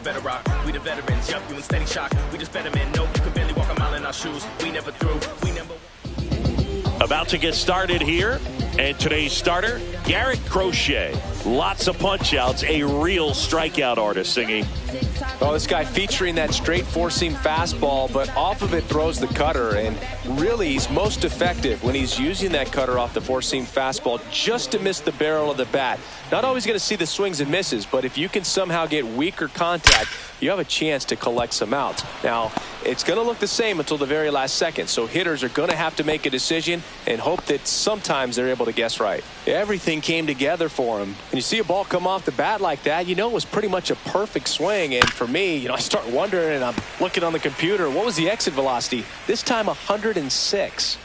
better rock. We the veterans, yup, you in steady shock. We just better men, nope, you can barely walk a mile in our shoes. We never threw, we never... About to get started here, and today's starter, Garrett Crochet. Lots of punch-outs, a real strikeout artist, Singy. Oh, this guy featuring that straight four-seam fastball, but off of it throws the cutter, and really he's most effective when he's using that cutter off the four-seam fastball just to miss the barrel of the bat. Not always going to see the swings and misses, but if you can somehow get weaker contact, you have a chance to collect some outs. Now, it's going to look the same until the very last second, so hitters are going to have to make a decision and hope that sometimes they're able to guess right. Everything came together for him. And you see a ball come off the bat like that, you know it was pretty much a perfect swing. And for me, I start wondering, and I'm looking on the computer, what was the exit velocity? This time 106.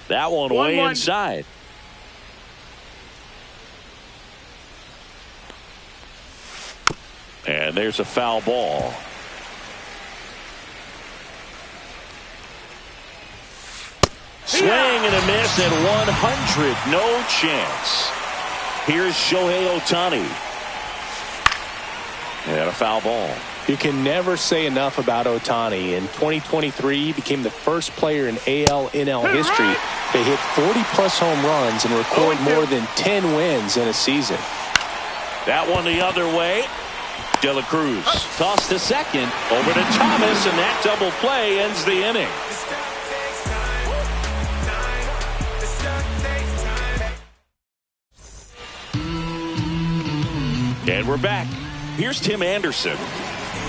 That one way inside. And there's a foul ball. Swing and a miss at 100. No chance. Here's Shohei Ohtani. And a foul ball. You can never say enough about Ohtani. In 2023, he became the first player in AL/NL history to hit 40-plus home runs and record more than 10 wins in a season. That one the other way. De La Cruz tossed to second, over to Thomas, and that double play ends the inning. And we're back. Here's Tim Anderson.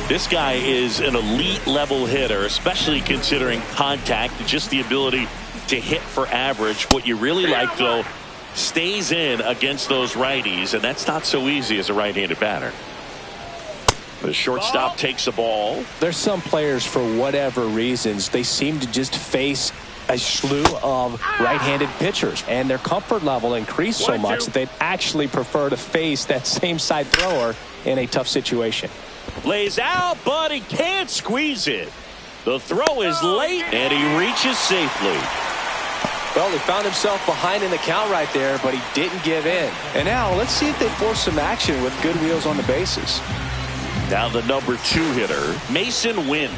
This guy is an elite level hitter, especially considering contact and just the ability to hit for average. What you really like, though, stays in against those righties, and that's not so easy as a right-handed batter. The shortstop takes the ball. There's some players, for whatever reasons, they seem to just face a slew of right-handed pitchers, and their comfort level increased so much that they'd actually prefer to face that same side thrower in a tough situation. Lays out, but he can't squeeze it. The throw is late, and he reaches safely. Well, he found himself behind in the count right there, but he didn't give in. And now let's see if they force some action with good wheels on the bases. Now the number 2 hitter, Mason Wynn.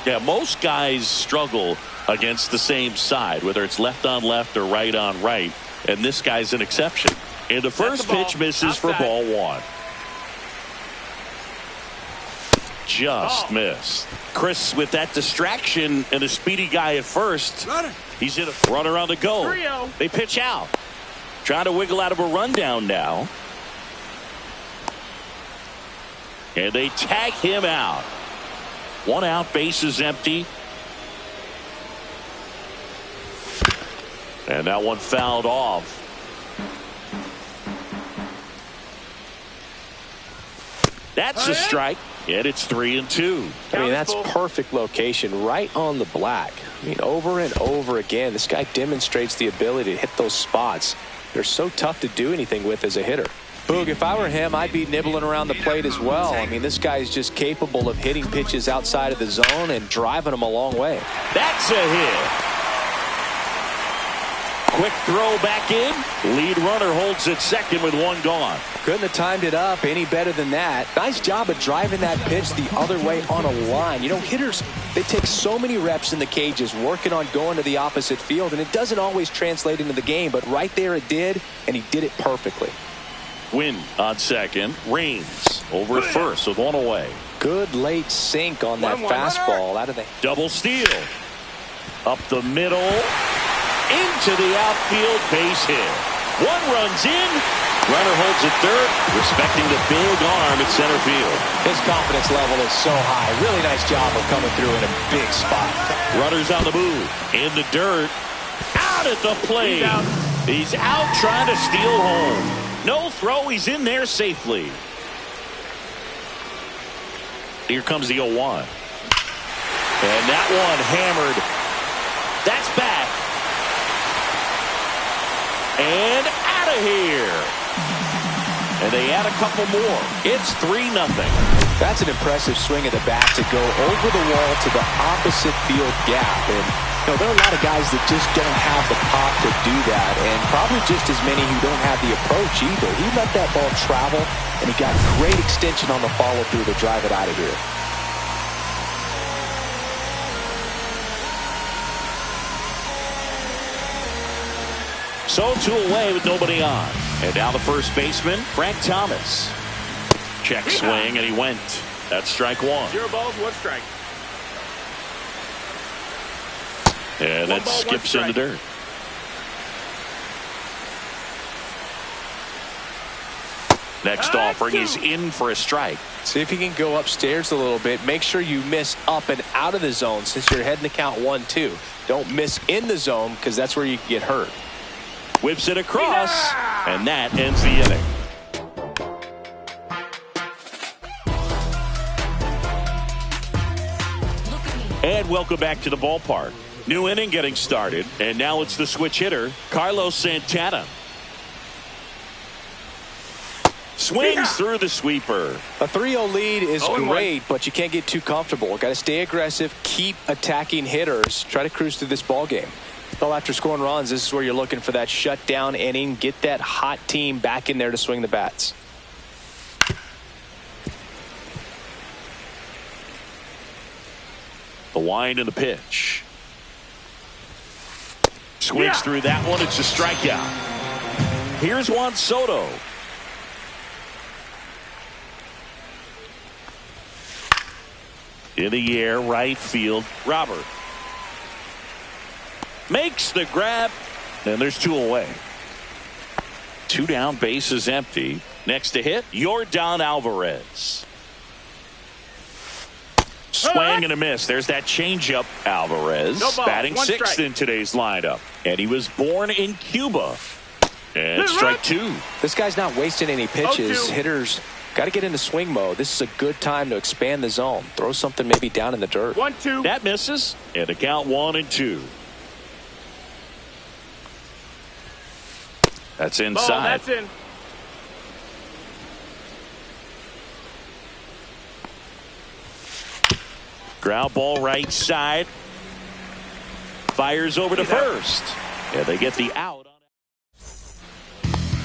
Yeah, most guys struggle against the same side, whether it's left on left or right on right, and this guy's an exception. And the first pitch misses for ball 1. Just missed. Chris, with that distraction and a speedy guy at first, he's in a runner on the go. They pitch out. Trying to wiggle out of a rundown now. And they tag him out. 1 out, base is empty. And that one fouled off. That's a strike. And it's 3-2. I mean, that's perfect location, right on the black. I mean, over and over again, this guy demonstrates the ability to hit those spots. They're so tough to do anything with as a hitter. Boog, if I were him, I'd be nibbling around the plate as well. I mean, this guy is just capable of hitting pitches outside of the zone and driving them a long way. That's a hit. Quick throw back in. Lead runner holds at second with 1 gone. Couldn't have timed it up any better than that. Nice job of driving that pitch the other way on a line. You know, hitters, they take so many reps in the cages working on going to the opposite field, and it doesn't always translate into the game, but right there it did, and he did it perfectly. Win on second. Reigns over at first with 1 away. Good late sink on that fastball out of the double steal. Up the middle. Into the outfield, base hit. 1 runs in. Runner holds at third, respecting the big arm at center field. His confidence level is so high. Really nice job of coming through in a big spot. Runners on the move. In the dirt. Out at the plate. He's out trying to steal home. No throw. He's in there safely. Here comes the 0-1. And that one hammered. That's back. And out of here. And they add a couple more. It's 3-0. That's an impressive swing of the bat to go over the wall to the opposite field gap. And You know, there are a lot of guys that just don't have the pop to do that, and probably just as many who don't have the approach either. He let that ball travel, and he got great extension on the follow-through to drive it out of here. So 2 away with nobody on. And now the first baseman, Frank Thomas. Check swing, and he went. That's strike 1. 0 balls, 1 strike. And that skips in the dirt. Next offering is in for a strike. See if you can go upstairs a little bit. Make sure you miss up and out of the zone since you're heading to count 1-2. Don't miss in the zone because that's where you get hurt. Whips it across, and that ends the inning. And welcome back to the ballpark. New inning getting started, and now it's the switch hitter, Carlos Santana. Swings through the sweeper. A 3-0 lead is great, but you can't get too comfortable. Got to stay aggressive, keep attacking hitters, try to cruise through this ball game. Well, after scoring runs, this is where you're looking for that shutdown inning. Get that hot team back in there to swing the bats. The wind and the pitch. Swings through that one. It's a strikeout. Here's Juan Soto. In the air, right field, Robert. Makes the grab, and there's 2 away. 2 down, base is empty. Next to hit, Yordan Alvarez. Swing and a miss. There's that changeup. Alvarez batting 6th in today's lineup, and he was born in Cuba. And strike 2. This guy's not wasting any pitches. Hitters got to get into swing mode. This is a good time to expand the zone. Throw something maybe down in the dirt. 1-2. That misses, and the count 1-2. That's inside. Ball, that's in. Ground ball right side. Fires over to first. And they get the out.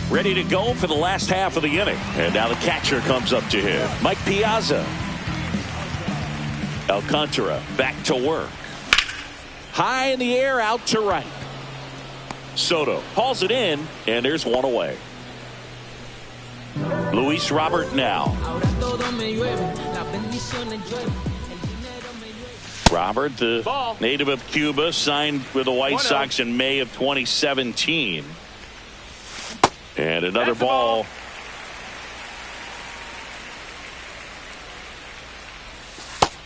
Ready to go for the last half of the inning. And now the catcher comes up to him. Mike Piazza. Alcantara back to work. High in the air, out to right. Soto hauls it in, and there's 1 away. Luis Robert now. Robert, the native of Cuba, signed with the White Sox in May of 2017. And another ball.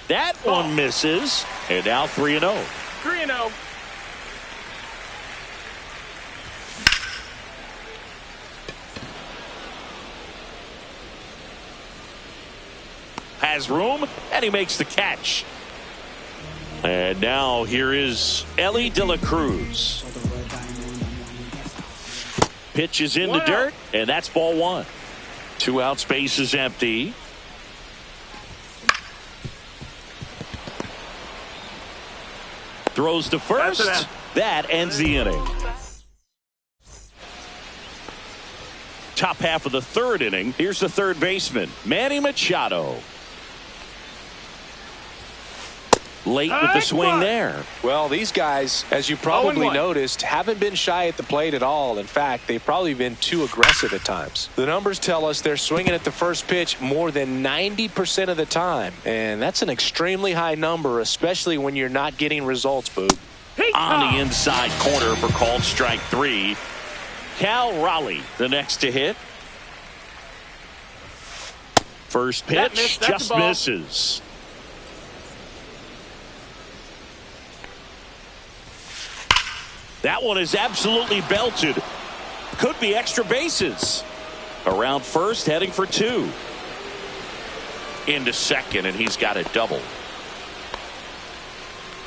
That one misses, and now 3-0. 3-0. Has room, and he makes the catch. And now here is Ellie De La Cruz. Pitch is in the dirt, and that's ball 1. 2 out, space is empty. Throws to first. That ends the inning. Top half of the 3rd inning. Here's the 3rd baseman, Manny Machado. Late with the swing there. Well, these guys, as you probably noticed, haven't been shy at the plate at all. In fact, they've probably been too aggressive at times. The numbers tell us they're swinging at the first pitch more than 90% of the time. And that's an extremely high number, especially when you're not getting results, Boog. On the inside corner for called strike 3. Cal Raleigh, the next to hit. First pitch just misses. That one is absolutely belted. Could be extra bases. Around first, heading for 2. Into second, and he's got a double.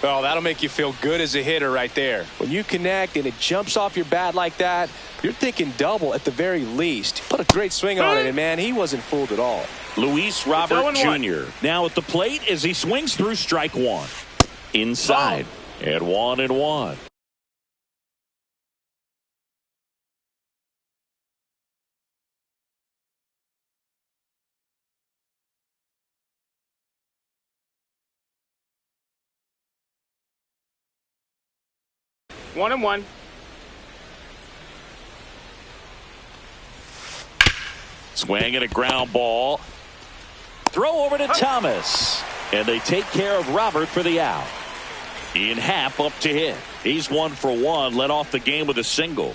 Oh, that'll make you feel good as a hitter right there. When you connect and it jumps off your bat like that, you're thinking double at the very least. He put a great swing on it, and man, he wasn't fooled at all. Luis Robert Jr. now at the plate as he swings through strike 1. Inside. And 1-1. One and one. Swing and a ground ball. Throw over to Thomas. And they take care of Robert for the out. Ian Happ up to hit. He's 1 for 1. Led off the game with a single.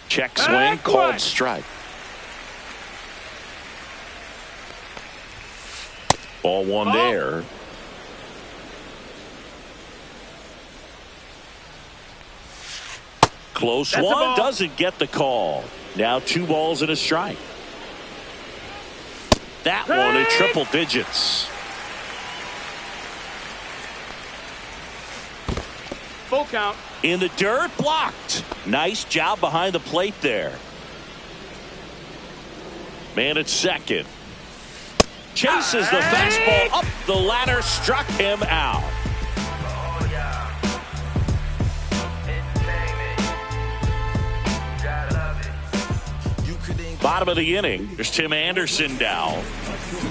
Check swing, called strike. Ball one there. Close one, doesn't get the call. Now 2 balls and a strike. That one in triple digits. Full count. In the dirt, blocked. Nice job behind the plate there. Man at second. Chases the fastball up the ladder, struck him out. Bottom of the inning, there's Tim Anderson down.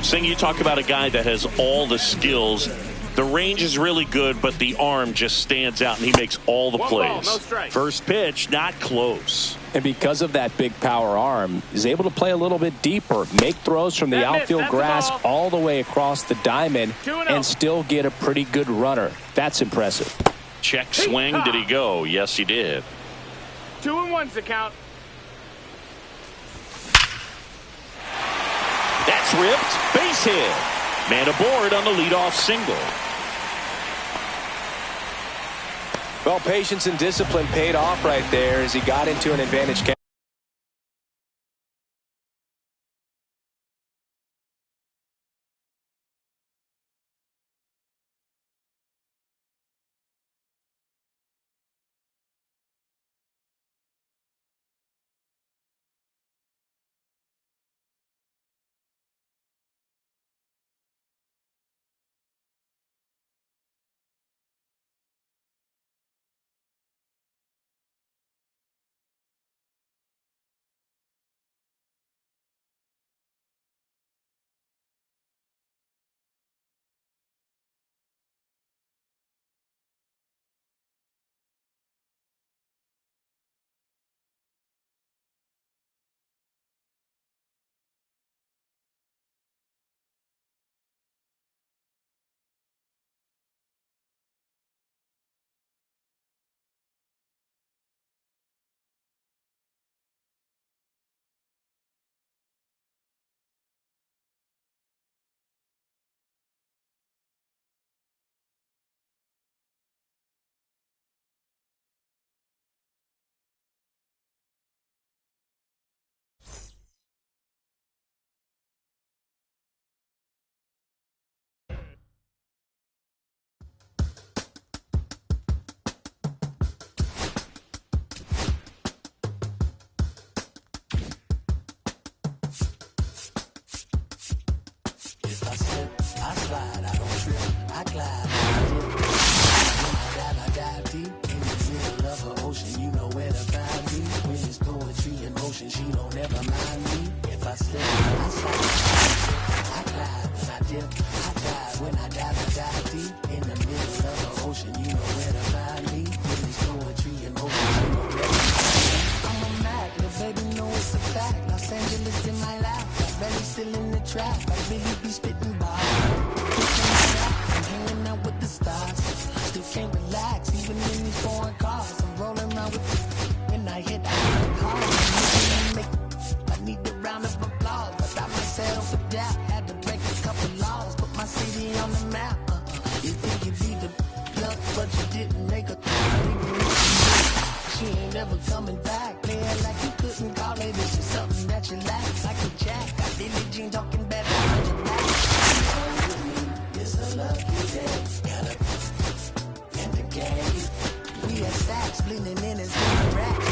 Sing, you talk about a guy that has all the skills. The range is really good, but the arm just stands out, and he makes all the plays. Ball, no strike. First pitch, not close. And because of that big power arm, he's able to play a little bit deeper, make throws from the outfield grass all the way across the diamond, and still get a pretty good runner. That's impressive. Check swing. Did he go? Yes, he did. 2-1's the count. That's ripped. Base hit. Man aboard on the leadoff single. Well, patience and discipline paid off right there as he got into an advantage catch. I slip, I slide, I don't trip, I glide, I dive deep in the middle of an ocean. You know where to find me. When it's poetry in motion, she don't ever mind me. If I slip, I slide, I glide, when I dip, I dive. When I dive deep in the middle of an ocean. You know where to find me. When it's poetry in motion, she don't ever mind me. I'm a Mac, little baby, know it's a fact. Los Angeles in my lap, got belly still in the trap. I really be spitting bars. I'm hanging out with the stars. Still can't relax, even in these foreign cars. I'm rolling around with when I hit hard. I need a round of applause, but I myself for that. Had to break a couple laws, put my city on the map. You think you beat the bluff, but you didn't make a. She ain't never coming back. Play it like you couldn't call it. This is something that you lack. Like a jack, got Billie Jean talking bad behind your back. It's a lucky day. Got a in the game. We had stacks blending in as good racks.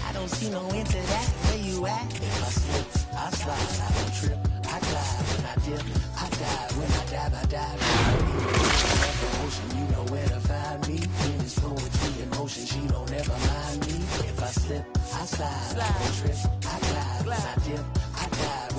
I don't see no end to that. Where you at? If I slip, I slide. I don't trip, I glide. When I dip, I dive. When I dive, I dive. In the ocean, you know where slide, trip, I glide, when I dip, I dive,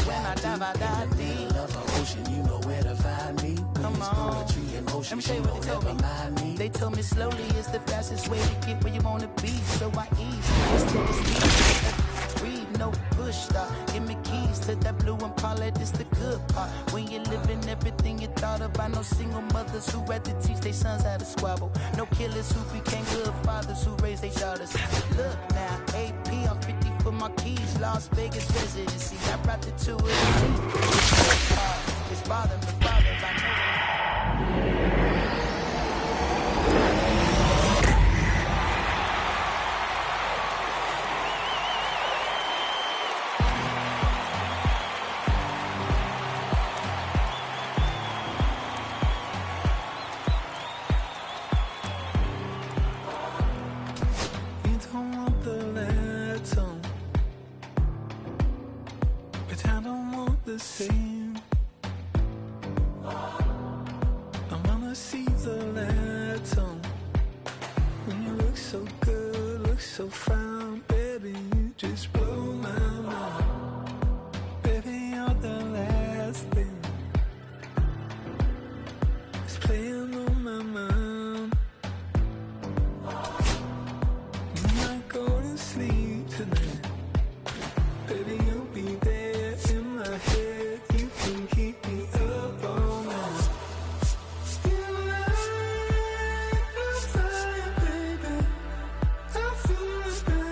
when I dive, I dive deep. In the middle of an ocean, you know where to find me. Come on, poetry in motion, she don't ever mind me. They told me slowly is the fastest way to get where you wanna be, so I ease to the speed. Breathe, no push, stop. Give me keys to that blue Impala, this the good part. When you're living everything you thought about, no single mothers who had to teach their sons how to squabble. No killers who became good fathers who raised their daughters. Look now, AP, I'm 50 for my keys, Las Vegas residency. I brought the two of the it's father, the father, I know. The same. I wanna see the letter. When you look so good, look so fine, baby, you just blow my mind. Baby, you're the last thing that's playing on my mind. When I go to sleep tonight, baby, you'll be there in my head. You can keep me up all night. You light my fire, baby. I feel like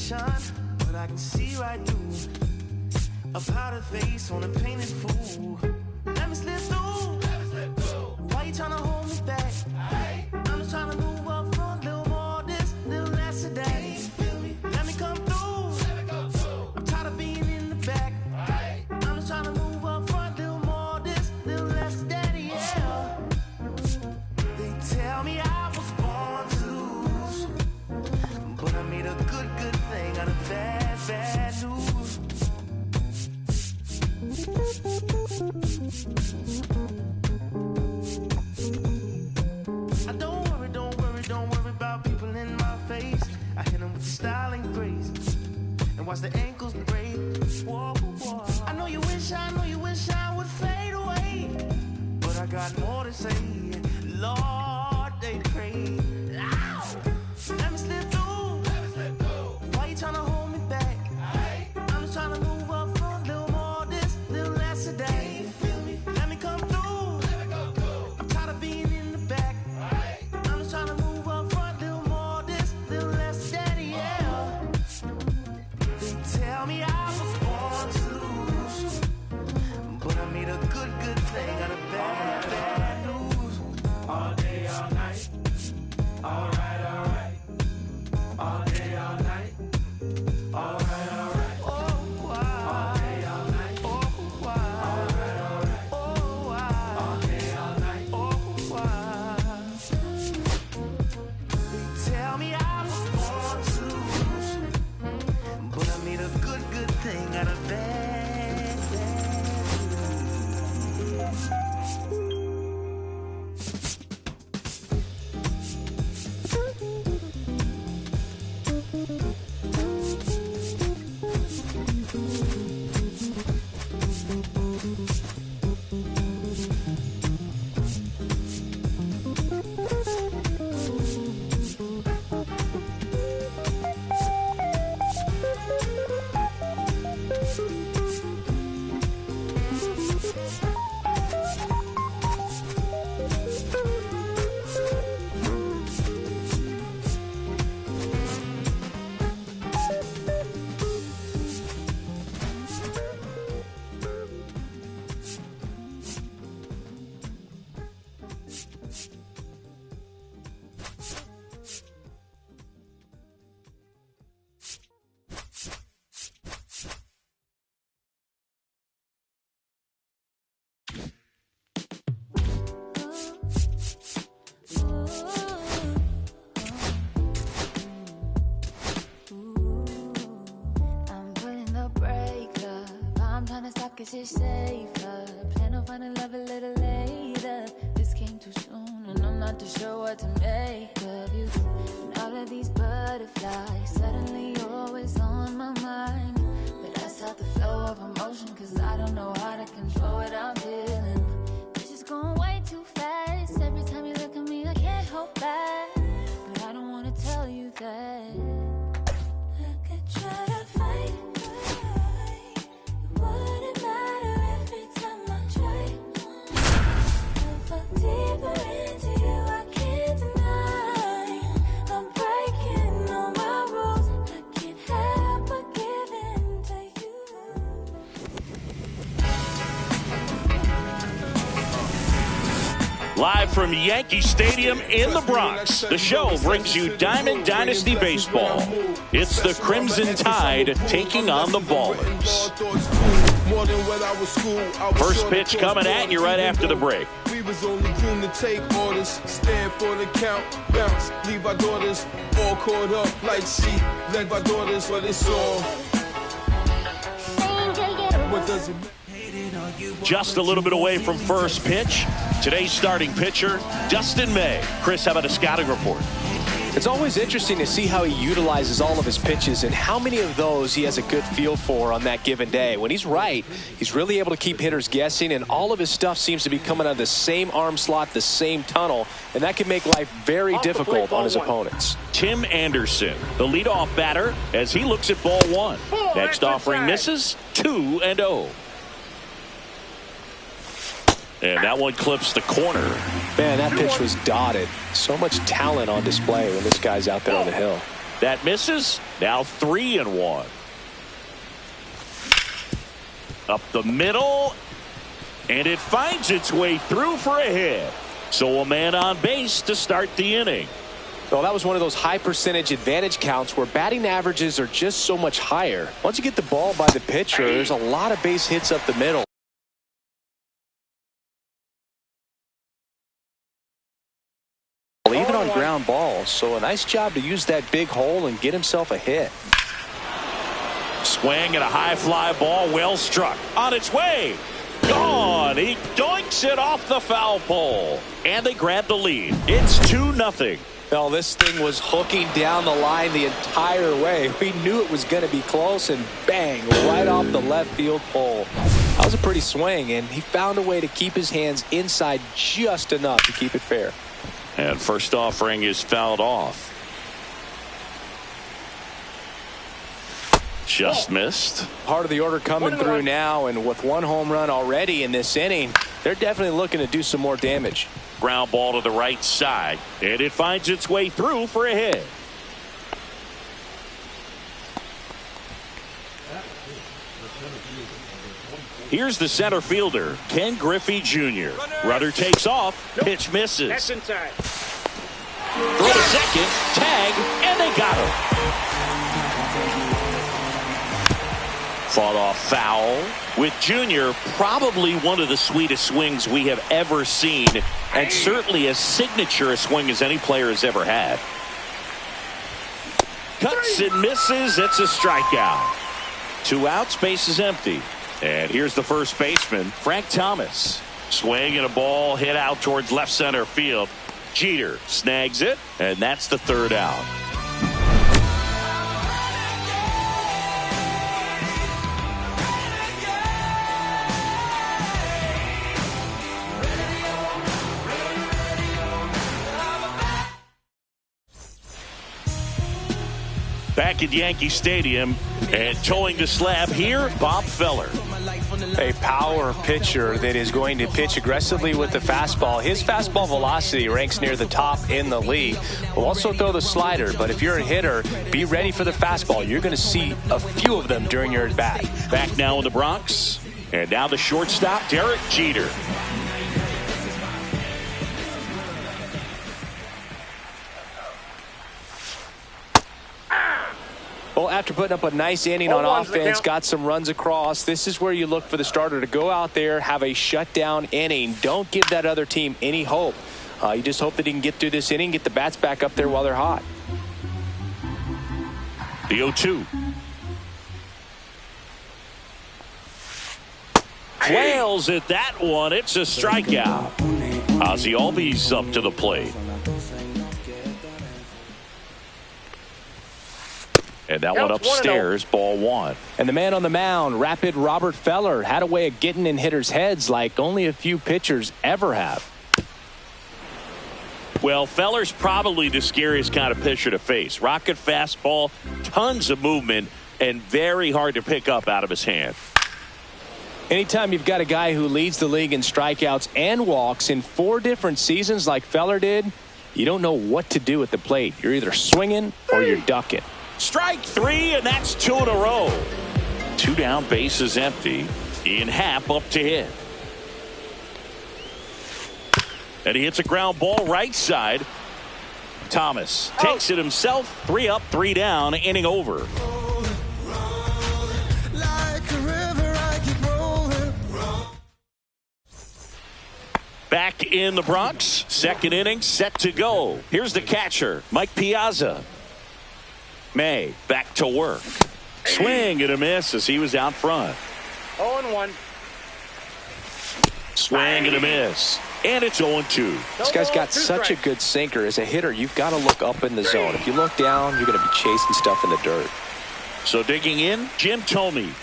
shine, but I can see right through a powder face on a painted fool. Let me slip through. Why you tryna hold me back? I'm just tryna move up front, little more this, little less of that. Let me come through. I'm tired of being in the back. I'm just tryna move up front, little more this, little less of that, yeah. They tell me I was born to lose, but I made a good thing out of bad news. Don't worry about people in my face. I hit them with the style and grace, and watch the ankles break. Whoa, whoa. I know you wish I would fade away, but I got more to say. Lord, they pray. Ow! Let me slip through. Why you tryna hold me back? I'm just tryna move up front, little more this, little less of that. Let me come through. I'm tired of being in the back. I'm just tryna move up front, little more this, little less of that, yeah. They tell me I was born to lose, but I made a good thing out of bad news. All day, all night. Alright. All day, all night. Alright. Oh, why? All day, all night. Oh, why? Alright. Oh, why? All day, all night. Oh, why? They tell me I was born to lose, but I made a good thing out of bad. Cause it's safer. Plan on finding love a little later. This came too soon, and I'm not too sure what to make of you. And all of these butterflies, suddenly you're always on my mind. But I stop the flow of emotion, cause I don't know how to control what I'm feeling. This is going way too fast. Every time you look at me, I can't hold back. But I don't wanna tell you that. I could try to fight. Wouldn't matter every time I try. I fall deeper into you, I can't deny. I'm breaking all my rules. I can't help but give in to you. Live from Yankee Stadium in the Bronx, the show brings you Diamond Dynasty Baseball. It's the Crimson Tide taking on the Ballers. First pitch coming at you right after the break. We was only groomed to take orders, stand for the count, bounce, leave our daughters all caught up like sheep, led by daughters, but it's all. What does it mean? Just a little bit away from first pitch. Today's starting pitcher, Dustin May. Chris, how about a scouting report? It's always interesting to see how he utilizes all of his pitches and how many of those he has a good feel for on that given day. When he's right, he's really able to keep hitters guessing, and all of his stuff seems to be coming out of the same arm slot, the same tunnel, and that can make life very difficult on his opponents. Tim Anderson, the leadoff batter, as he looks at ball one. Next offering misses, 2-0. And that one clips the corner. Man, that pitch was dotted. So much talent on display when this guy's out there on the hill. That misses. Now 3-1. Up the middle, and it finds its way through for a hit. So a man on base to start the inning. Well, that was one of those high percentage advantage counts where batting averages are just so much higher. Once you get the ball by the pitcher, there's a lot of base hits up the middle. Even on ground balls, so a nice job to use that big hole and get himself a hit. Swing and a high fly ball, well struck. On its way. Gone. He doinks it off the foul pole. And they grab the lead. It's 2-0. Well, this thing was hooking down the line the entire way. We knew it was going to be close, and bang, right off the left field pole. That was a pretty swing, and he found a way to keep his hands inside just enough to keep it fair. And first offering is fouled off. Just missed. Part of the order coming through now, and with one home run already in this inning, they're definitely looking to do some more damage. Ground ball to the right side, and it finds its way through for a hit. Here's the center fielder, Ken Griffey Jr. Runner takes off, pitch misses. That's inside. Throw to second, tag, and they got him. Fought off foul. With Jr., probably one of the sweetest swings we have ever seen, and certainly as signature a swing as any player has ever had. Cuts and misses. It's a strikeout. 2 outs, base is empty. And here's the first baseman, Frank Thomas. Swing and a ball hit out towards left center field. Jeter snags it, and that's the 3rd out. Back at Yankee Stadium and towing the slab here, Bob Feller. A power pitcher that is going to pitch aggressively with the fastball. His fastball velocity ranks near the top in the league. Will also throw the slider, but if you're a hitter, be ready for the fastball. You're going to see a few of them during your at-bat. Back now in the Bronx, and now the shortstop, Derek Jeter. Well, after putting up a nice inning on offense, got some runs across, this is where you look for the starter to go out there, have a shutdown inning. Don't give that other team any hope. You just hope that he can get through this inning, get the bats back up there while they're hot. The 0-2. Flails at that one. It's a strikeout. Ozzie Albies up to the plate. And that one upstairs, ball 1. And the man on the mound, rapid Robert Feller, had a way of getting in hitters' heads like only a few pitchers ever have. Well, Feller's probably the scariest kind of pitcher to face. Rocket fastball, tons of movement, and very hard to pick up out of his hand. Anytime you've got a guy who leads the league in strikeouts and walks in 4 different seasons like Feller did, you don't know what to do at the plate. You're either swinging or you're ducking. Strike 3, and that's 2 in a row. 2 down, base is empty. Ian Happ up to hit. And he hits a ground ball right side. Thomas takes it himself. 3 up, 3 down, inning over. Back in the Bronx, 2nd inning set to go. Here's the catcher, Mike Piazza. May back to work. Swing and a miss as he was out front. 0-1. Swing and a miss. And it's 0-2. This guy's got such a good sinker. As a hitter, you've got to look up in the zone. If you look down, you're going to be chasing stuff in the dirt. So digging in, Jim Thome.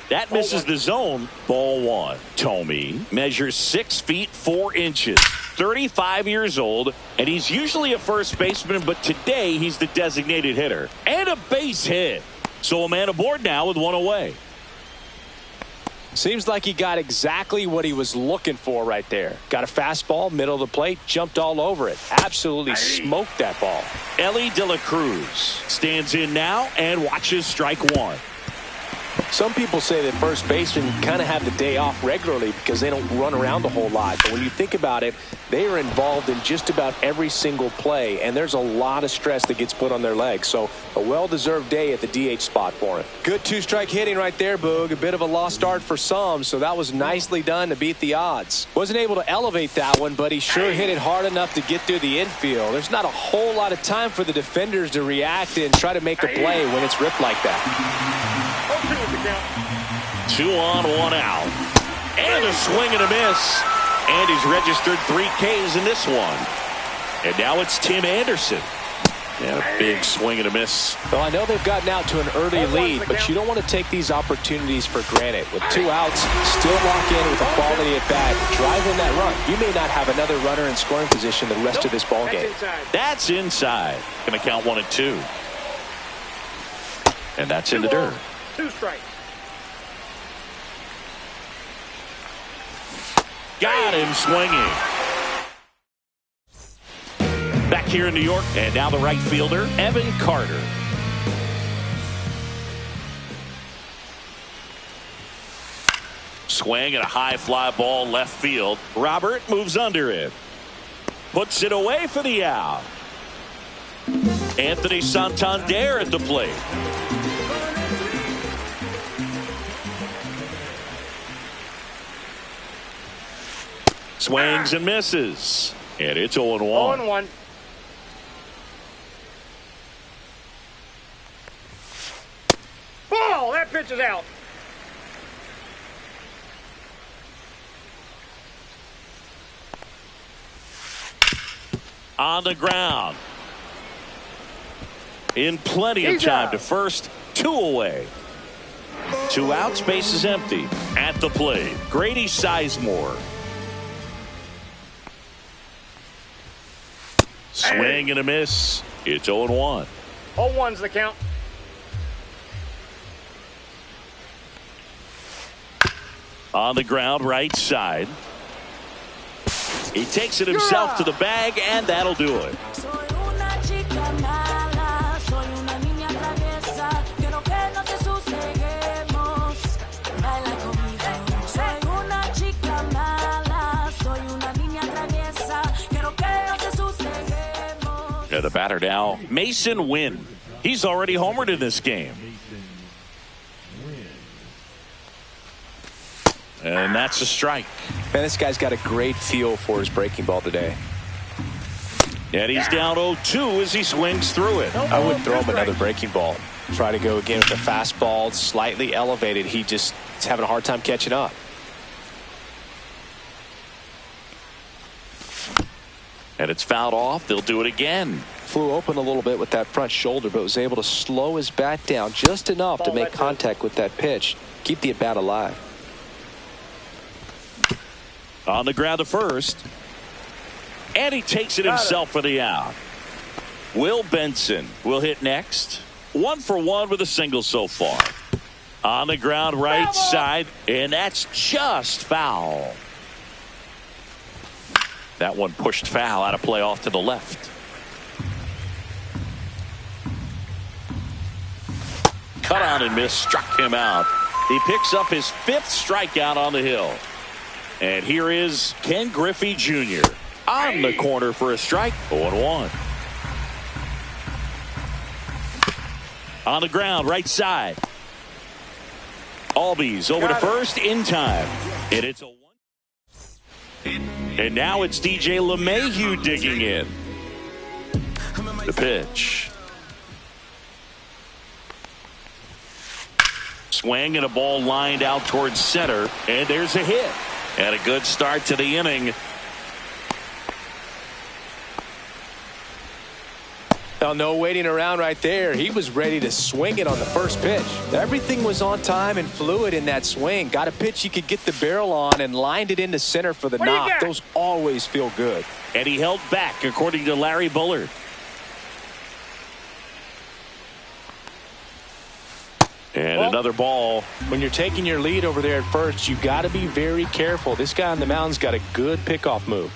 That misses the zone. Ball 1. Thome measures 6 feet 4 inches. 35 years old, and he's usually a first baseman, but today he's the designated hitter. And a base hit. So a man aboard now with 1 away. Seems like he got exactly what he was looking for right there. Got a fastball, middle of the plate, jumped all over it. Absolutely smoked that ball. Ellie De La Cruz stands in now and watches strike one. Some people say that first basemen kind of have the day off regularly because they don't run around a whole lot. But when you think about it, they are involved in just about every single play, and there's a lot of stress that gets put on their legs. So a well-deserved day at the DH spot for him. Good two-strike hitting right there, Boog. A bit of a lost start for some, so that was nicely done to beat the odds. Wasn't able to elevate that one, but he sure hit it hard enough to get through the infield. There's not a whole lot of time for the defenders to react and try to make a play when it's ripped like that. 2 on, 1 out. And a swing and a miss. And he's registered 3 Ks in this one. And now it's Tim Anderson. And a big swing and a miss. Well, I know they've gotten out to an early lead, but you don't want to take these opportunities for granted. With 2 outs, still lock in with a quality at bat, drive in that run. You may not have another runner in scoring position the rest of this ball game. That's inside. Going to count 1 and 2. And that's in the dirt. 2 strikes. Got him swinging. Back here in New York, and now the right fielder, Evan Carter. Swing and a high fly ball left field. Robert moves under it. Puts it away for the out. Anthony Santander at the plate. Swings and misses. And it's 0-1. 0-1. Ball! That pitch is out. On the ground. In plenty of time to first. 2 away. 2 outs, base is empty. At the plate, Grady Sizemore. Swing and a miss. It's 0-1. 0-1's the count. On the ground, right side. He takes it himself to the bag, and that'll do it. The batter now, Mason Wynn. He's already homered in this game. And that's a strike. Man, this guy's got a great feel for his breaking ball today. And he's down 0-2 as he swings through it. I would throw him another breaking ball. Try to go again with the fastball, slightly elevated. He just is having a hard time catching up. And it's fouled off. They'll do it again. Flew open a little bit with that front shoulder, but was able to slow his bat down just enough to make contact with that pitch. Keep the at-bat alive. On the ground to first. And he takes it himself for the out. Will Benson will hit next. 1 for 1 with a single so far. On the ground right side. And that's just foul. That one pushed foul out of play off to the left. Cut on and miss, struck him out. He picks up his 5th strikeout on the hill. And here is Ken Griffey Jr. on the corner for a strike. 0-1. On the ground, right side. Albies over to first in time. And it's a 1. And now it's DJ LeMahieu digging in. The pitch. Swing and a ball lined out towards center. And there's a hit. And a good start to the inning. Now, no waiting around right there. He was ready to swing it on the first pitch. Everything was on time and fluid in that swing. Got a pitch he could get the barrel on and lined it into center for the knock. Those always feel good. And he held back, according to Larry Bullard. And another ball. When you're taking your lead over there at first, you got to be very careful. This guy on the mound's got a good pickoff move.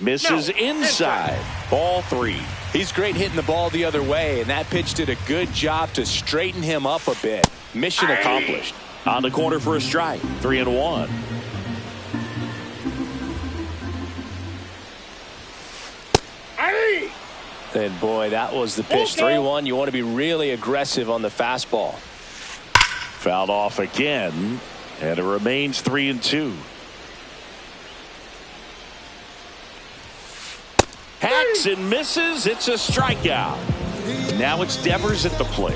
Misses inside. Ball 3. He's great hitting the ball the other way, and that pitch did a good job to straighten him up a bit. Mission accomplished. On the corner for a strike. 3-1. And boy, that was the pitch. 3-1. You want to be really aggressive on the fastball. Fouled off again, and it remains 3-2. Hacks and misses. It's a strikeout. Now it's Devers at the plate.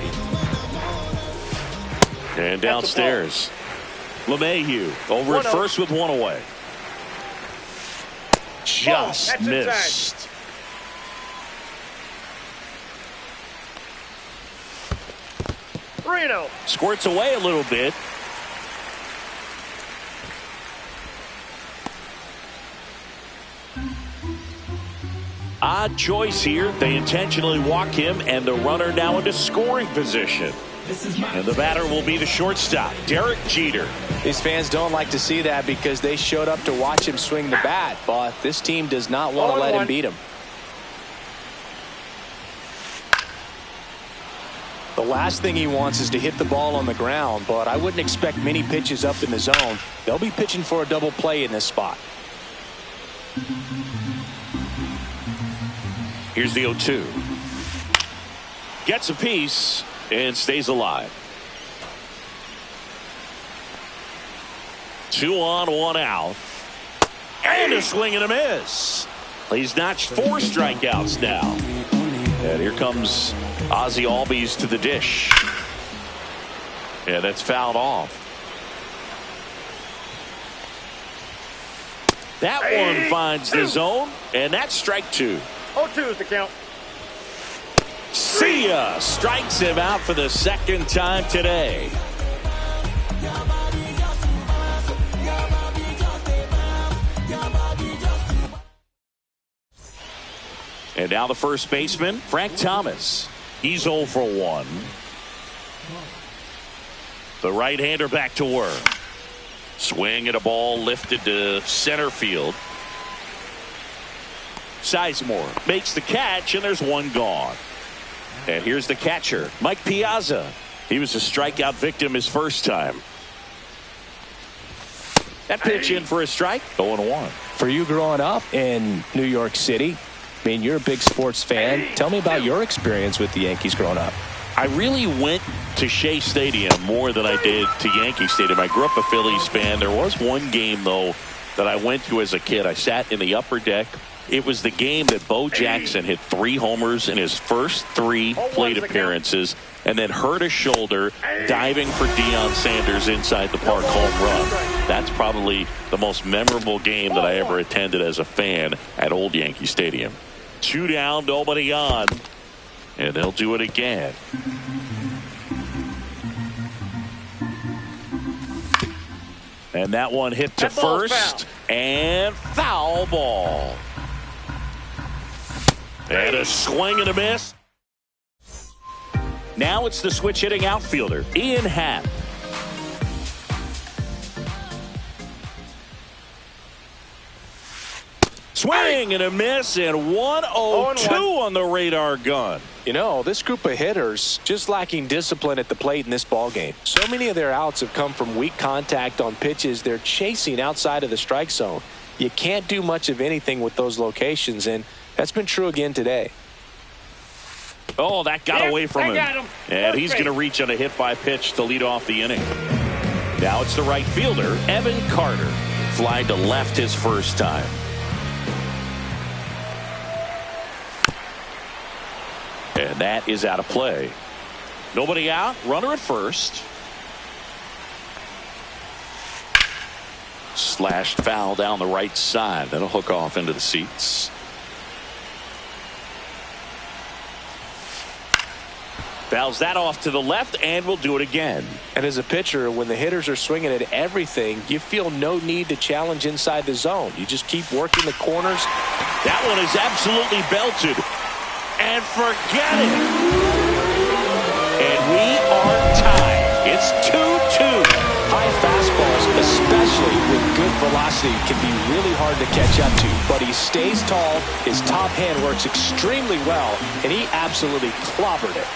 And downstairs, LeMahieu over at first with 1 away. Just missed. Reno Squirts away a little bit. Odd choice here. They intentionally walk him, and the runner now into scoring position. And the batter will be the shortstop, Derek Jeter. These fans don't like to see that because they showed up to watch him swing the bat, but this team does not want to let him beat him. The last thing he wants is to hit the ball on the ground, but I wouldn't expect many pitches up in the zone. They'll be pitching for a double play in this spot. Here's the 0-2. Gets a piece and stays alive. 2 on, 1 out. And a swing and a miss. He's notched 4 strikeouts now. And here comes Ozzie Albies to the dish. And that's fouled off. That one finds the zone, and that's strike 2. 0-2 is the count. See ya. Strikes him out for the second time today. And now the first baseman, Frank Thomas. He's 0 for 1. The right-hander back to work. Swing and a ball lifted to center field. Sizemore makes the catch, and there's 1 gone. And here's the catcher, Mike Piazza. He was a strikeout victim his first time. That pitch in for a strike, 0-1. For you growing up in New York City, I mean, you're a big sports fan. Tell me about your experience with the Yankees growing up. I really went to Shea Stadium more than I did to Yankee Stadium. I grew up a Phillies fan. There was one game, though, that I went to as a kid. I sat in the upper deck. It was the game that Bo Jackson hit 3 homers in his first 3 plate appearances and then hurt his shoulder diving for Deion Sanders inside the park home run. That's probably the most memorable game that I ever attended as a fan at Old Yankee Stadium. 2 down, nobody on, and they'll do it again. And that one hit to first, and foul ball. And a swing and a miss. Now it's the switch hitting outfielder, Ian Happ. Swing and a miss, and 1-0-2 on the radar gun. You know, this group of hitters just lacking discipline at the plate in this ballgame. So many of their outs have come from weak contact on pitches they're chasing outside of the strike zone. You can't do much of anything with those locations, and that's been true again today. Oh, that got away from him. And he's going to reach on a hit by pitch to lead off the inning. Now it's the right fielder, Evan Carter. Fly to left his first time. And that is out of play. Nobody out, runner at first. Slashed foul down the right side. That'll hook off into the seats. Fouls that off to the left, and we'll do it again. And as a pitcher, when the hitters are swinging at everything, you feel no need to challenge inside the zone. You just keep working the corners. That one is absolutely belted. And forget it. And We are tied. It's 2-2. High fastballs, especially with good velocity, can be really hard to catch up to. But he stays tall, his top hand works extremely well, and he absolutely clobbered it.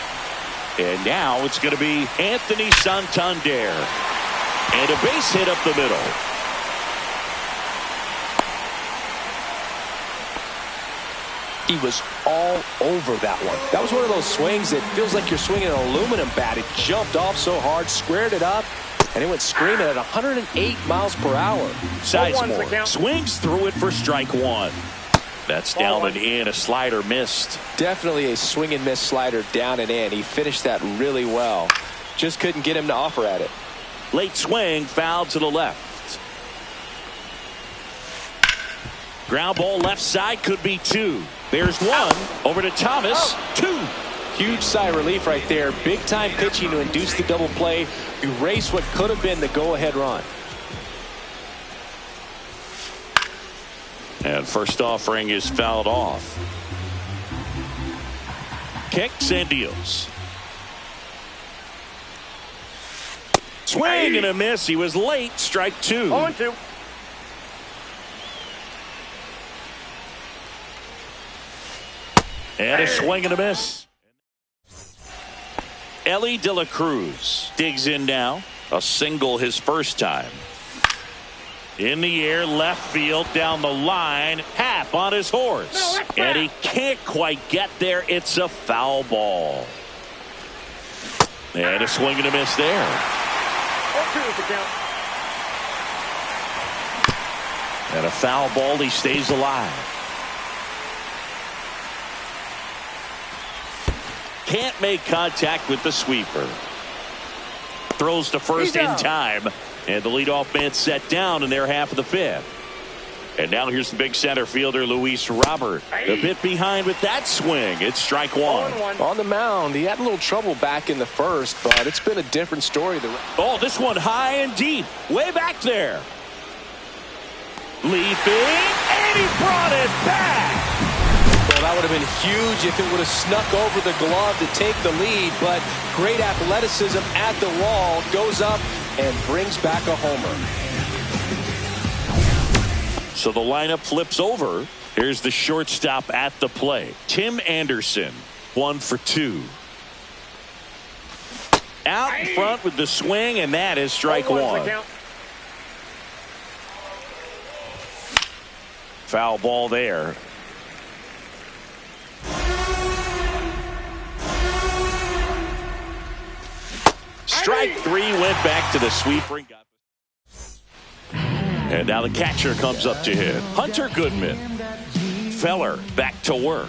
And now it's going to be Anthony Santander. And a base hit up the middle. He was all over that one. That was one of those swings that feels like you're swinging an aluminum bat. It jumped off so hard, squared it up, and it went screaming at 108 miles per hour. Sizemore swings through it for strike one. That's down and in. A slider missed. Definitely a swing and miss slider down and in. He finished that really well. Just couldn't get him to offer at it. Late swing, foul to the left. Ground ball left side, could be two. There's one. Over to Thomas. Two. Huge sigh of relief right there. Big time pitching to induce the double play. Erase what could have been the go-ahead run. And first offering is fouled off. Kicks and deals. Swing and a miss. He was late. Strike two. 0-2. And a swing and a miss. Ellie De La Cruz digs in now. A single his first time. In the air, left field, down the line. Happ on his horse. And he can't quite get there. It's a foul ball. And a swing and a miss there. 0-2 is the count. And a foul ball. He stays alive. Can't make contact with the sweeper. Throws to first in time. And the leadoff man set down in their half of the fifth. And now here's the big center fielder, Luis Robert. A bit behind with that swing. It's strike one. On the mound, he had a little trouble back in the first, but it's been a different story. Oh, this one high and deep. Way back there. Leaping, and he brought it back. Well, that would have been huge if it would have snuck over the glove to take the lead, but great athleticism at the wall, goes up and brings back a homer. So the lineup flips over. Here's the shortstop at the plate. Tim Anderson, 1 for 2. Out in front with the swing, and that is strike one. Foul ball there. Strike three, went back to the sweeper. And now the catcher comes up to hit. Hunter Goodman. Feller back to work.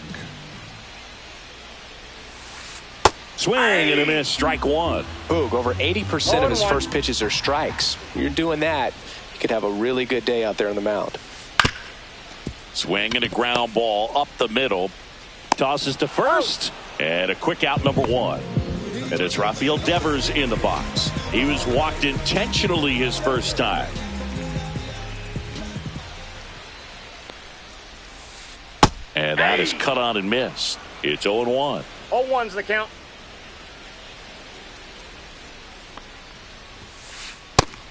Swing and a miss, strike one. Boog, over 80% of his first pitches are strikes. You're doing that, you could have a really good day out there on the mound. Swing and a ground ball up the middle. Tosses to first. And a quick out, number one. And it's Rafael Devers in the box. He was walked intentionally his first time. And that is cut on and missed. It's 0-1. 0-1's the count.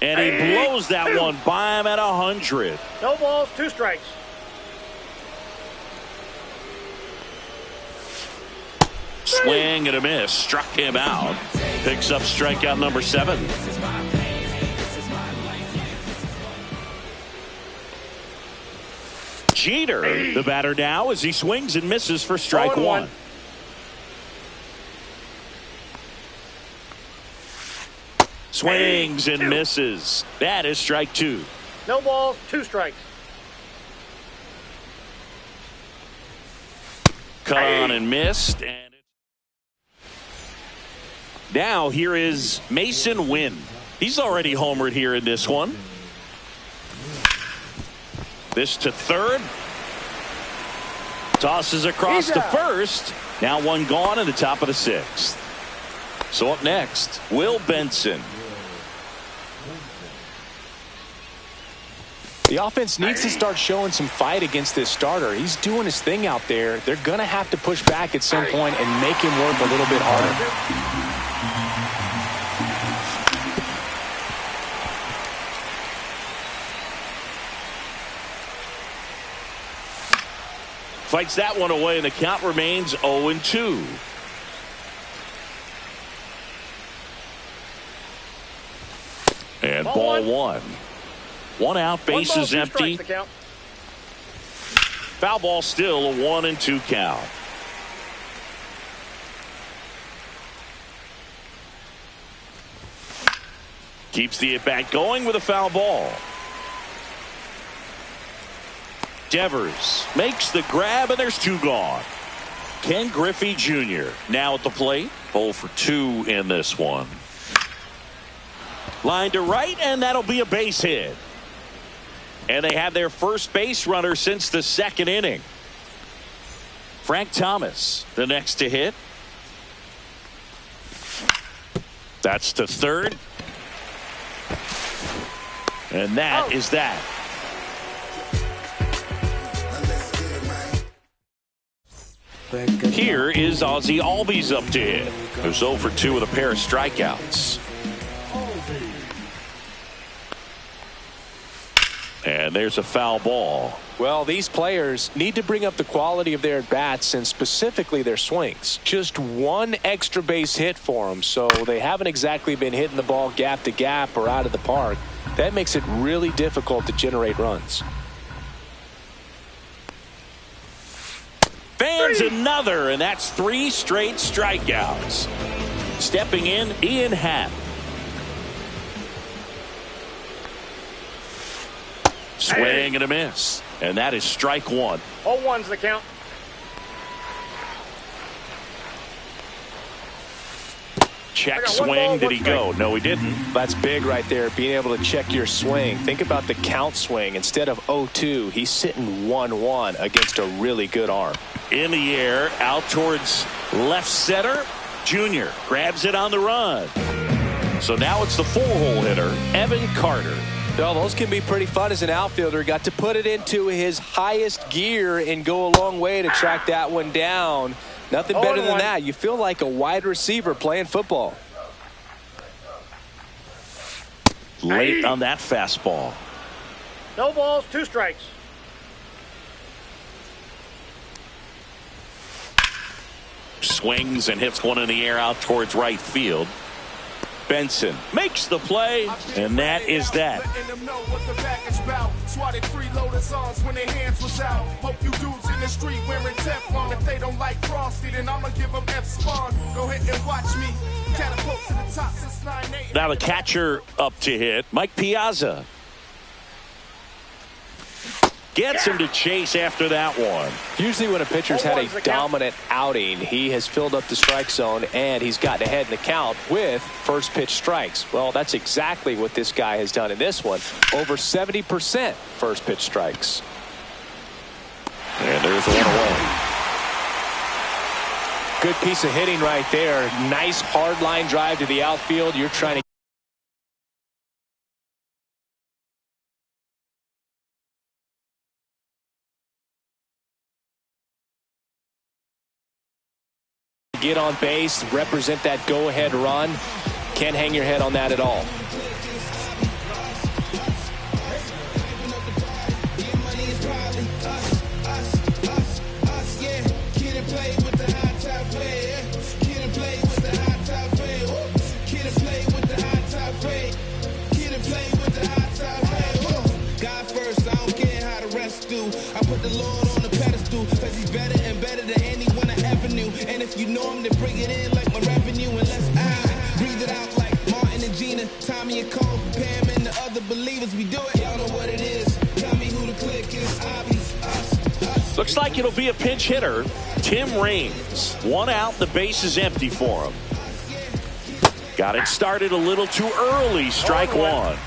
And he blows that one by him at 100. No balls, 2 strikes. Swing and a miss. Struck him out. Picks up strikeout number 7. Jeter, the batter now, as he swings and misses for strike one. Swings and misses. That is strike 2. No balls, 2 strikes. Cut on and missed. And now here is Mason Wynn. He's already homered here in this one. This to third. Tosses across to first. Now one gone in the top of the 6th. So up next, Will Benson. The offense needs to start showing some fight against this starter. He's doing his thing out there. They're going to have to push back at some point and make him work a little bit harder. Fights that one away, and the count remains 0-2. And ball one. One out, bases empty. Foul ball, still a 1-2 count. Keeps the at-bat going with a foul ball. Devers makes the grab, and there's two gone. Ken Griffey Jr. now at the plate. 0 for 2 in this one. Line to right, and that'll be a base hit. And they have their first base runner since the second inning. Frank Thomas, the next to hit. That's to third. And that is that. Here is Ozzie Albies up to hit. Who's 0 for 2 with a pair of strikeouts. And there's a foul ball. Well, these players need to bring up the quality of their at-bats and specifically their swings. Just one extra base hit for them, so they haven't exactly been hitting the ball gap to gap or out of the park. That makes it really difficult to generate runs. Fans another, and that's 3 straight strikeouts. Stepping in, Ian Happ. Swing and a miss. And that is strike one. 0-1's the count. Check swing. Did he go? No, he didn't. That's big right there, being able to check your swing. Think about the count swing. Instead of 0-2, he's sitting 1-1 against a really good arm. In the air, out towards left center. Junior grabs it on the run. So now it's the 4-hole hitter, Evan Carter. Well, those can be pretty fun as an outfielder. Got to put it into his highest gear and go a long way to track that one down. Nothing better than that. You feel like a wide receiver playing football. Late on that fastball. No balls, 2 strikes. Swings and hits one in the air out towards right field. Benson makes the play, and that is that. Swatted 3 loaded songs when their hands was out. Hope you dudes in the street wearing Teflon. If they don't like Frosty, then I'ma give them F-Spawn. Go ahead and watch me catapult to the top since 9-8. Now the catcher up to hit, Mike Piazza. Gets him to chase after that one. Usually when a pitcher's had a dominant outing, he has filled up the strike zone and he's gotten ahead in the count with first pitch strikes. Well, that's exactly what this guy has done in this one. Over 70% first pitch strikes. And there's one away. Good piece of hitting right there. Nice hard line drive to the outfield. You're trying to get on base, represent that go-ahead run. Can't hang your head on that at all. God first, I don't care how the rest do. I put the Lord on the pedestal, cause he's better and better than anyone I ever knew. And if you know him, then bring it in like my revenue. Unless I breathe it out like Martin and Gina, Tommy and Cole, Pam and the other believers. We do it, y'all know what it is. Tell me who the click is. Us. Looks like it'll be a pinch hitter, Tim Raines. 1 out, the base is empty for him. Got it started a little too early, strike one.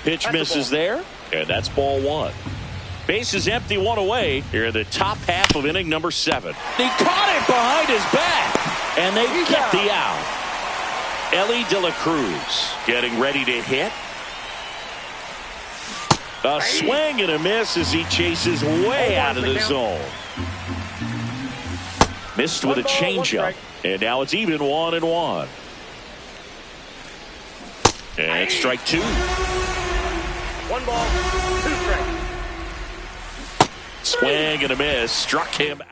Pitch misses there, and that's ball 1. Base is empty, 1 away here in the top half of inning number 7. He caught it behind his back, and they get the out. Ellie De La Cruz getting ready to hit. A swing and a miss as he chases way out of the zone. Missed with a changeup, and now it's even 1-1. And strike 2. 1 ball, 2 strikes. Swing and a miss. Struck him out.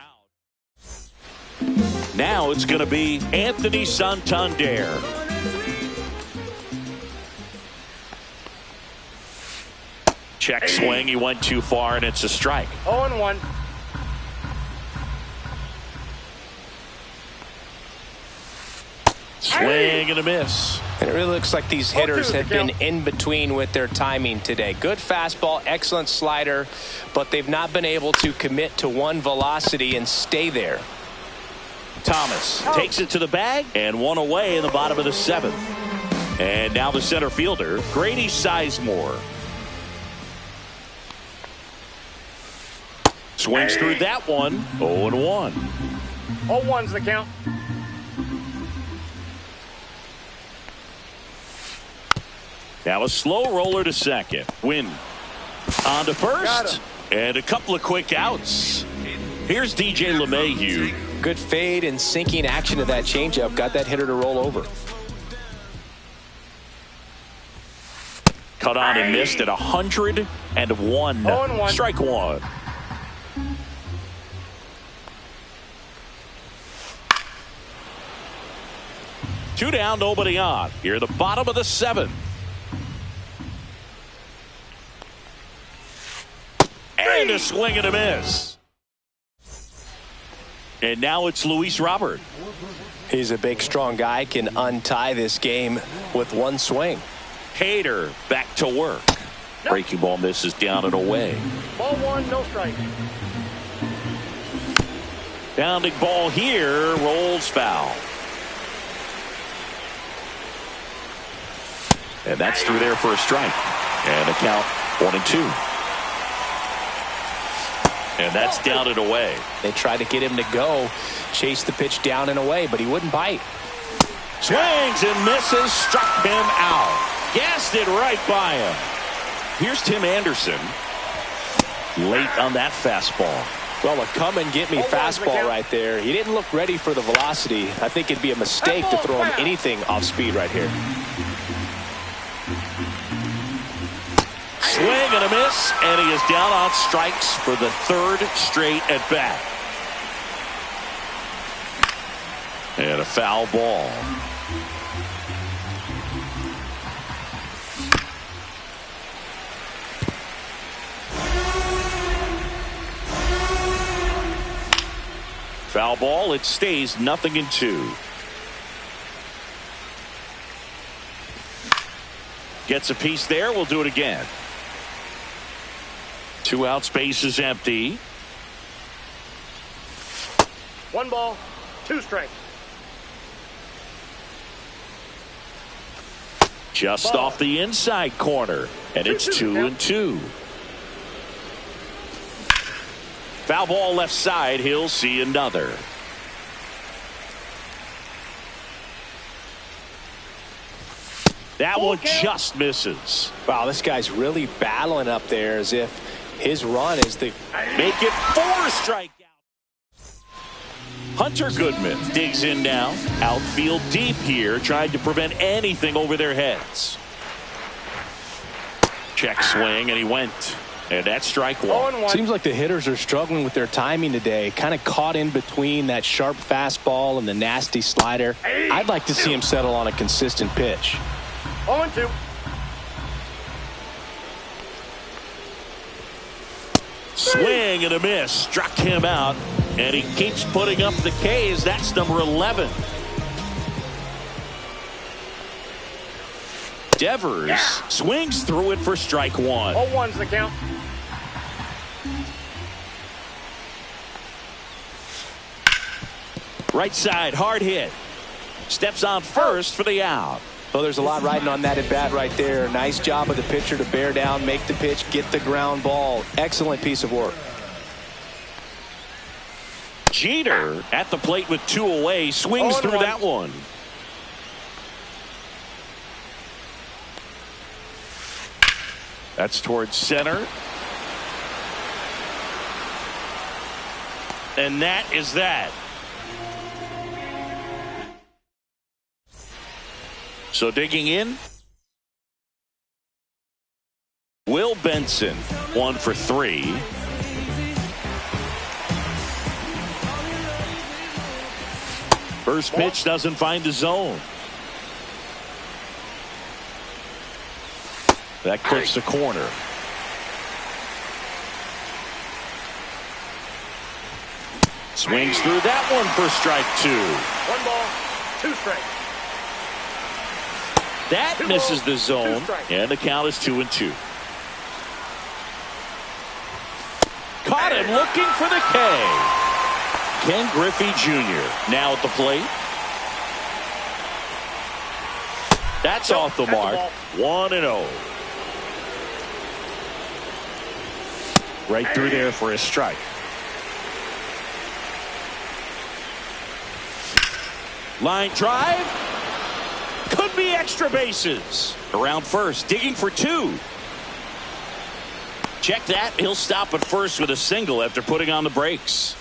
Now it's going to be Anthony Santander. Check swing. He went too far, and it's a strike. 0-1. Swing and a miss. And it really looks like these hitters have been in between with their timing today. Good fastball, excellent slider, but they've not been able to commit to one velocity and stay there. Thomas takes it to the bag and one away in the bottom of the 7th. And now the center fielder, Grady Sizemore. Swings through that one. 0-1. 0-1's the count. Now a slow roller to second. Win. On to first. And a couple of quick outs. Here's DJ LeMahieu. Good fade and sinking action of that changeup. Got that hitter to roll over. Cut on and missed at 101. 0-1. Strike one. Two down, nobody on. Here at the bottom of the 7th. And a swing and a miss. And now it's Luis Robert. He's a big, strong guy. Can untie this game with one swing. Hader back to work. Breaking ball misses down and away. Ball 1, no strike. Bounding ball here, rolls foul. And that's through there for a strike. And a count 1-2. And that's down and away. They tried to get him to go, chase the pitch down and away, but he wouldn't bite. Swings and misses, struck him out. Gassed it right by him. Here's Tim Anderson. Late on that fastball. Well, a come and get me fastball right there. He didn't look ready for the velocity. I think it'd be a mistake to throw him anything off speed right here. Swing and a miss, and he is down on strikes for the 3rd straight at bat. And a foul ball. Foul ball. It stays 0-2. Gets a piece there. We'll do it again. 2 out, space is empty. 1 ball, 2 strikes. Just off the inside corner, and it's 2-2. Foul ball left side. He'll see another. That one just misses. Wow, this guy's really battling up there as if his run is the... Make it 4 strikeouts. Hunter Goodman digs in now. Outfield deep here, trying to prevent anything over their heads. Check swing, and he went. And that's strike one. Seems like the hitters are struggling with their timing today. Kind of caught in between that sharp fastball and the nasty slider. I'd like to see him settle on a consistent pitch. 0-2. Swing and a miss. Struck him out. And he keeps putting up the K's. That's number 11. Devers swings through it for strike one. 0-1's the count. Right side, hard hit. Steps on first for the out. Well, there's a lot riding on that at bat right there. Nice job of the pitcher to bear down, make the pitch, get the ground ball. Excellent piece of work. Jeter at the plate with 2 away, swings through that one. That's towards center. And that is that. So digging in, Will Benson, 1 for 3. First pitch doesn't find the zone. That clips the corner. Swings through that one for strike 2. 1 ball, 2 strikes. That misses the zone, and the count is 2-2. Caught him looking for the K. Ken Griffey Jr. now at the plate. That's off the mark. 1-0. Right through there for a strike. Line drive. Could be extra bases. Around first, digging for 2. Check that. He'll stop at first with a single after putting on the brakes.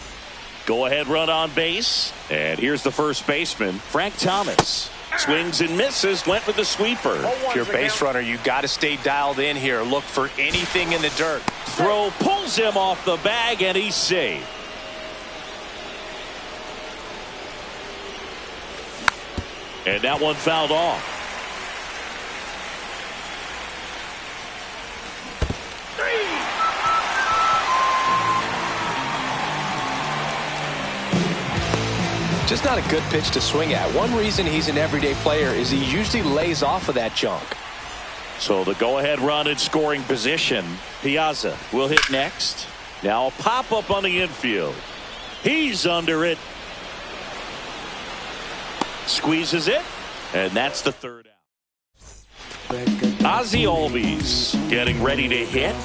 Go ahead run on base. And here's the first baseman, Frank Thomas. Swings and misses, went with the sweeper. If you're a base runner, you got to stay dialed in here. Look for anything in the dirt. Throw pulls him off the bag, and he's safe. And that one fouled off. Just not a good pitch to swing at. One reason he's an everyday player is he usually lays off of that junk. So the go-ahead run in scoring position. Piazza will hit next. Now a pop-up on the infield. He's under it. Squeezes it. And that's the third out. Ozzie Albies getting ready to hit.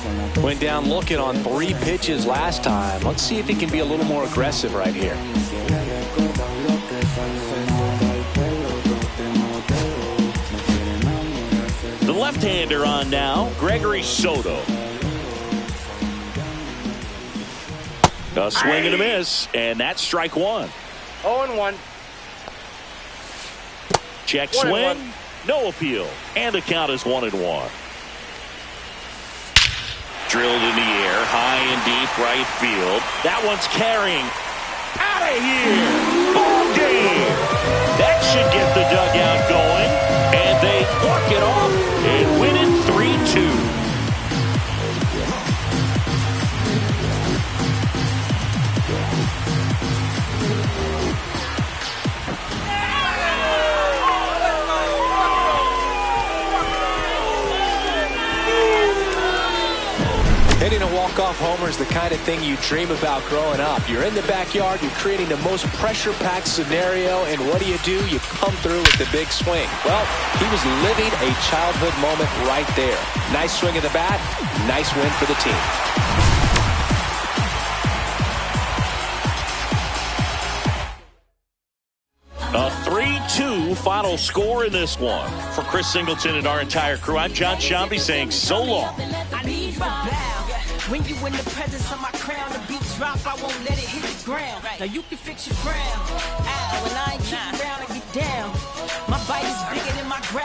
Went down looking on 3 pitches last time. Let's see if he can be a little more aggressive right here. The left-hander on now, Gregory Soto. A swing and a miss, and that's strike 1. 0-1. Check swing, no appeal, and the count is 1-1. Drilled in the air, high and deep right field. That one's carrying. Out of here! Ball game! That should get the dugout going, and they walk it off and win it 3-2. Hitting a walk-off homer is the kind of thing you dream about growing up. You're in the backyard, you're creating the most pressure-packed scenario, and what do? You come through with the big swing. Well, he was living a childhood moment right there. Nice swing of the bat, nice win for the team. A 3-2 final score in this one. For Chris Singleton and our entire crew, I'm John Shambi saying so long. When you in the presence of my crown, the beat drop, I won't let it hit the ground. Now you can fix your frown. Ow, and I ain't keep around and get down. My bite is bigger than my grab.